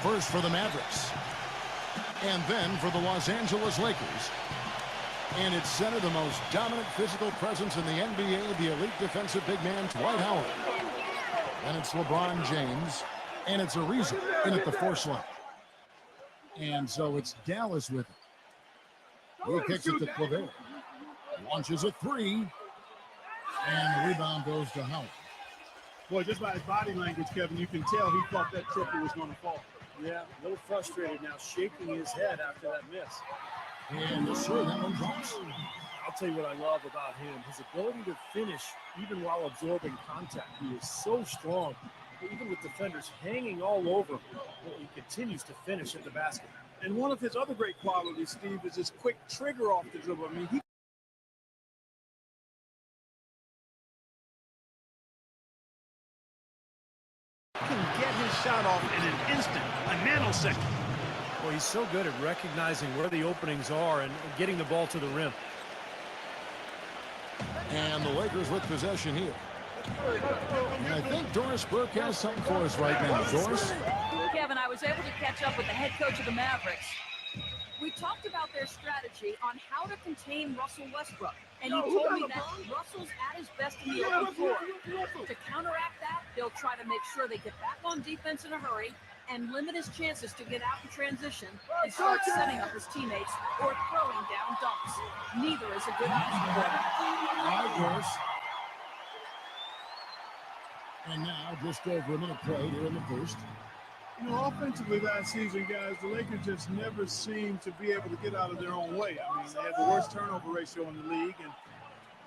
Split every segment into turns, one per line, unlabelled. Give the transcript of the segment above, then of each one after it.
First for the Mavericks, and then for the Los Angeles Lakers. And it's center, the most dominant physical presence in the NBA, the elite defensive big man, Dwight Howard. And it's LeBron James, and it's Ariza in at the 4 slot. And so it's Dallas with it. He kicks it to Claver. Launches a 3, and the rebound goes to Howard.
Boy, just by his body language, Kevin, you can tell he thought that triple was going to fall.
Yeah, a little frustrated now, shaking his head after that miss.
And sure, that one drops.
I'll tell you what I love about him, his ability to finish even while absorbing contact. He is so strong, even with defenders hanging all over him, he continues to finish at the basket.
And one of his other great qualities, Steve, is his quick trigger off the dribble. I mean, he can get his shot off in an instant, a nanosecond.
Well, he's so good at recognizing where the openings are and getting the ball to the rim.
And the Lakers with possession here. And I think Doris Burke has something for us right now. Doris?
Kevin, I was able to catch up with the head coach of the Mavericks. We talked about their strategy on how to contain Russell Westbrook. And he told me that Russell's at his best in the open floor. To counteract that, they'll try to make sure they get back on defense in a hurry and limit his chances to get out in transition and start setting up his teammates or throwing down dunks. Neither is a good option for him.
All right, Doris. And now just over a minute played here in the first.
You know, offensively last season, guys, the Lakers just never seemed to be able to get out of their own way. I mean, they had the worst turnover ratio in the league, and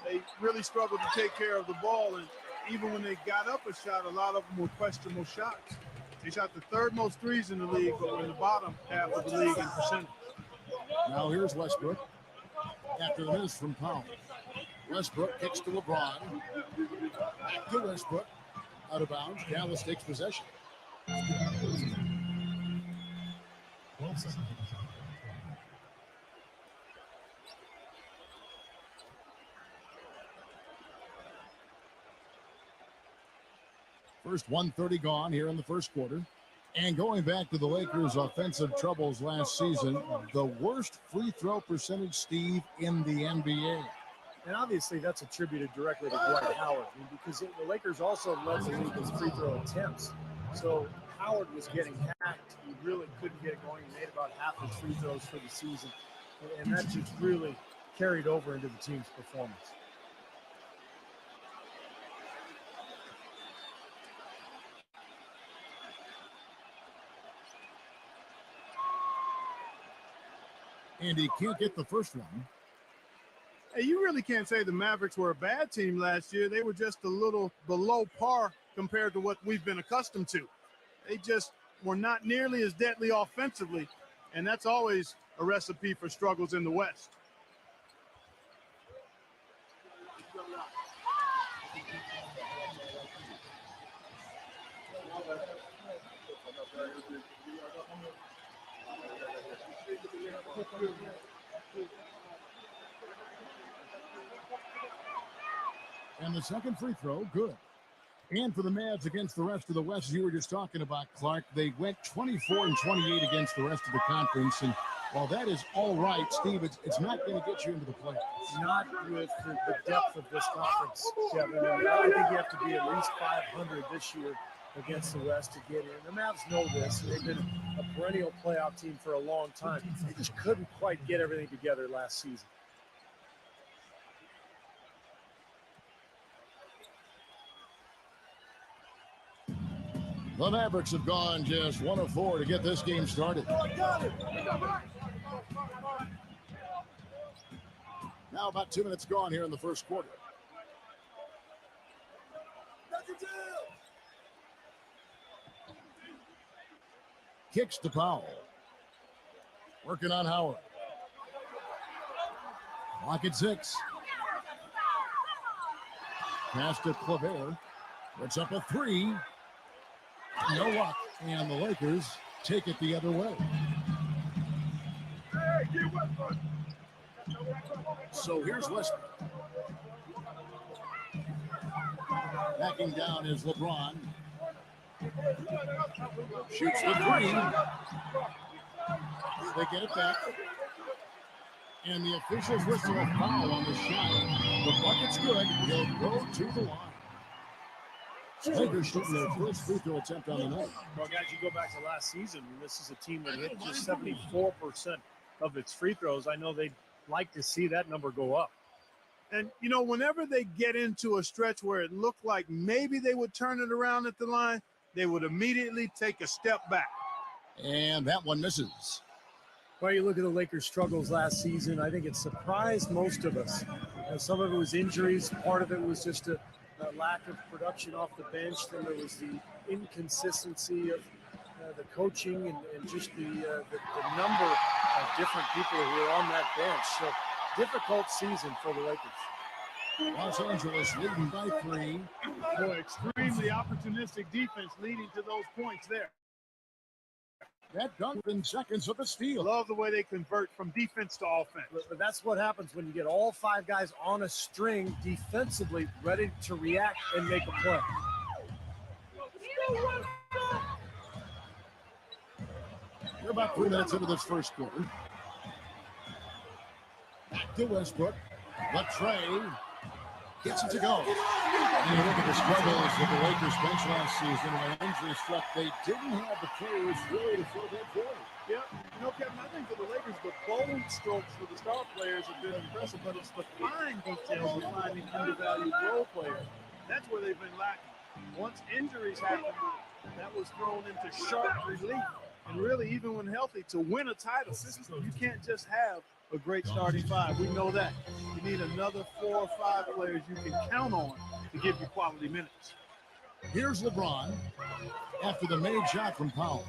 they really struggled to take care of the ball. And even when they got up a shot, a lot of them were questionable shots. They shot the 3rd most threes in the league, but were in the bottom half of the league in percentage.
Now here's Westbrook after the miss from Powell. Westbrook kicks to LeBron. Back to Westbrook. Out of bounds. Dallas takes possession. First 1:30 gone here in the first quarter. And going back to the Lakers' offensive troubles last season, the worst free throw percentage, Steve, in the NBA.
And obviously that's attributed directly to Dwight Howard, because the Lakers also led the league with free throw attempts. So Howard was getting hacked. He really couldn't get it going. He made about half his free throws for the season. And that just really carried over into the team's performance.
And he can't get the first one.
Hey, you really can't say the Mavericks were a bad team last year. They were just a little below par compared to what we've been accustomed to. They just were not nearly as deadly offensively, and that's always a recipe for struggles in the West.
And the second free throw, good. And for the Mavs against the rest of the West, as you were just talking about, Clark, they went 24 and 28 against the rest of the conference. And while that is all right, Steve, it's not going to get you into the playoffs.
Not with the depth of this conference, Kevin. And I think you have to be at least 500 this year against the West to get in. The Mavs know this. They've been a perennial playoff team for a long time. They just couldn't quite get everything together last season.
The Mavericks have gone just 1 of 4 to get this game started. Now about 2 minutes gone here in the first quarter. Kicks to Powell. Working on Howard. Clock at 6. Pass to Claver. Puts up a 3. No luck, and the Lakers take it the other way. So here's Westbrook. Backing down is LeBron. Shoots the three. They get it back. And the officials whistle a foul on the shot. The bucket's good. He'll go to the line. Lakers shooting their first free throw attempt on the night.
Well, guys, you go back to last season, and this is a team that hit just 74% of its free throws. I know they'd like to see that number go up.
And, you know, whenever they get into a stretch where it looked like maybe they would turn it around at the line, they would immediately take a step back.
And that one misses.
Well, you look at the Lakers' struggles last season, I think it surprised most of us. Some of it was injuries. Part of it was just a lack of production off the bench. Then there was the inconsistency of the coaching and just the number of different people who were on that bench. So difficult season for the Lakers.
Los Angeles leading by 3.
Boy, extremely opportunistic defense leading to those points there.
That dunk in seconds of the steal.
Love the way they convert from defense to offense.
But that's what happens when you get all 5 guys on a string defensively ready to react and make a play.
We're about 3 minutes into this first quarter. Back to Westbrook. Latrey gets it to go. And you look at the struggles of the Lakers bench last season. When injury struck, they didn't have the players really to fill that void.
Yeah, you know, Kevin, I think for the Lakers, the bold strokes for the star players have been impressive, but it's the fine details of finding undervalued role players. That's where they've been lacking. Once injuries happen, that was thrown into sharp relief. And really, even when healthy, to win a title, you can't just have a great starting 5. We know that. You need another 4 or 5 players you can count on to give you quality minutes.
Here's LeBron after the made shot from Powell.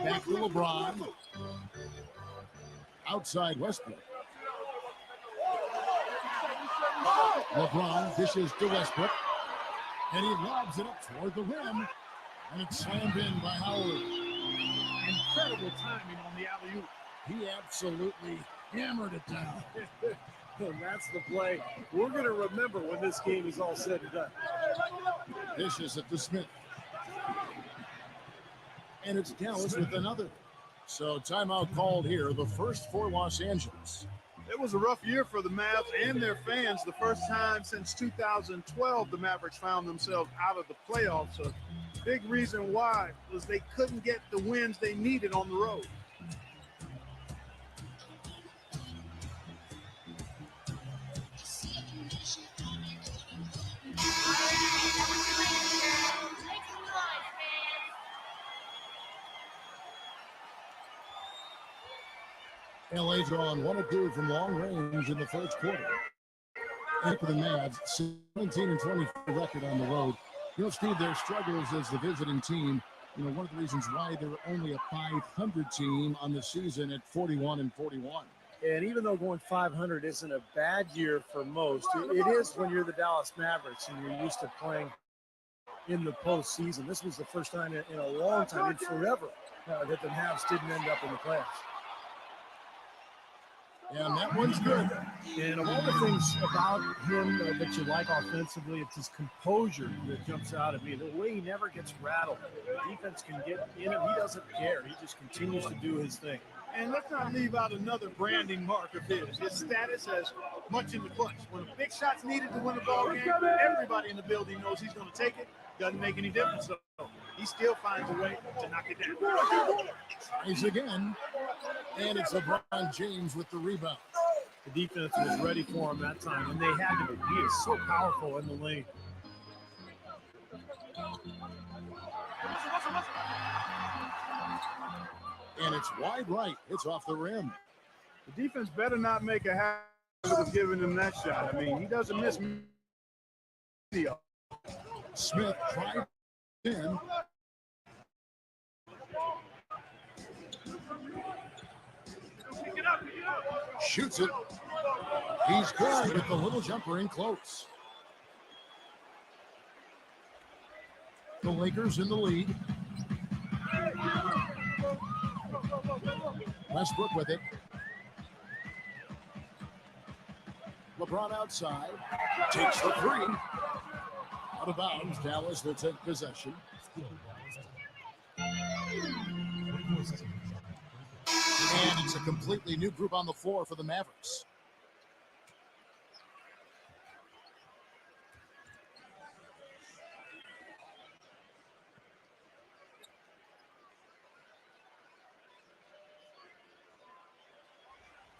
Back to LeBron. Outside Westbrook. LeBron dishes to Westbrook. And he lobs it up toward the rim. And it's slammed in by Howard.
Incredible timing on the alley-oop.
He absolutely hammered it down.
And that's the play we're going to remember when this game is all said and done.
Dishes it to Smith. And it's Dallas with another. So timeout called here, the first for Los Angeles.
It was a rough year for the Mavs and their fans. The first time since 2012 the Mavericks found themselves out of the playoffs. A big reason why was they couldn't get the wins they needed on the road.
LA drawing 1 of 2 from long range in the first quarter. And for the Mavs, 17-24 record on the road. You know, Steve, their struggles as the visiting team, you know, one of the reasons why they're only a 500 team on the season at 41-41.
And even though going 500 isn't a bad year for most, it is when you're the Dallas Mavericks and you're used to playing in the postseason. This was the first time in a long time, in forever, that the Mavs didn't end up in the playoffs.
And that one's good.
And of all the things about him that you like offensively, it's his composure that jumps out at me. The way he never gets rattled. The defense can get in him. He doesn't care. He just continues to do his thing.
And let's not leave out another branding mark of his status as much in the clutch. When a big shot's needed to win a ball game, everybody in the building knows he's going to take it. Doesn't make any difference. So he still finds a way to knock it down.
Tries again. And it's LeBron James with the rebound.
The defense was ready for him that time, and they had to be. He is so powerful in the lane.
And it's wide right. It's off the rim.
The defense better not make a habit of giving him that shot. I mean, he doesn't miss.
Smith tried in. Shoots it. He's good with the little jumper in close. The Lakers in the lead. Westbrook with it. LeBron outside. Takes the three. Out of bounds. Dallas will take possession. And it's a completely new group on the floor for the Mavericks.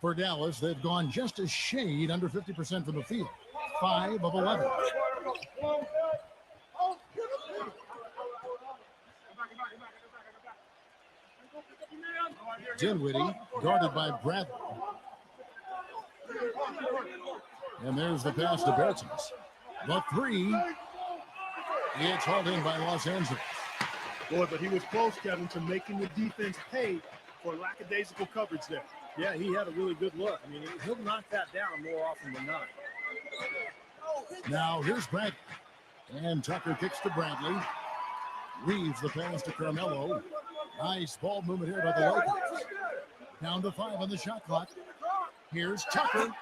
For Dallas, they've gone just a shade under 50% from the field. 5 of 11. Dinwiddie guarded by Bradley. And there's the pass to Bertens. The three. It's hauled in by Los Angeles.
Boy, but he was close, Kevin, to making the defense pay for lackadaisical coverage there.
Yeah, he had a really good look. I mean, he'll knock that down more often than not.
Now here's Bradley. And Tucker kicks to Bradley. Weaves the pass to Carmelo. Nice ball movement here by the Lakers. Down to 5 on the shot clock. Here's Tucker.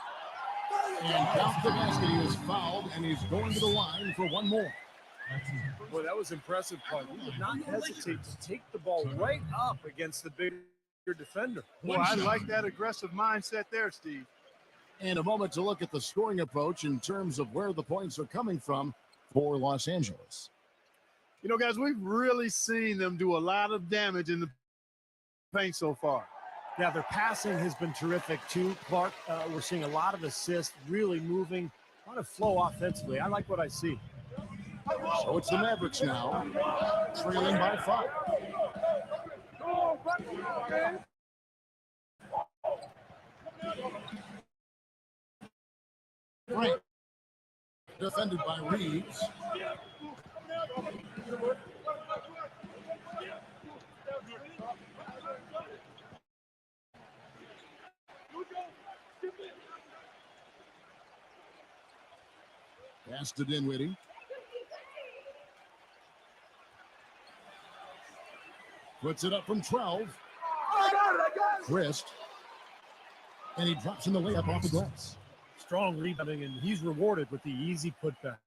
And count the basket. He is fouled, and he's going to the line for one more.
Boy, that was impressive play. He did not hesitate to take the ball right up against the bigger defender.
Well, I like that aggressive mindset there, Steve.
And a moment to look at the scoring approach in terms of where the points are coming from for Los Angeles.
You know, guys, we've really seen them do a lot of damage in the paint so far.
Yeah, their passing has been terrific too, Clark. We're seeing a lot of assists, really moving, a lot of flow offensively. I like what I see.
So it's the Mavericks now, trailing by 5. Frank, defended by Reeves. Pass to Dinwiddie. Puts it up from 12. Wrist. And he drops in the layup off the glass.
Strong rebounding, and he's rewarded with the easy putback.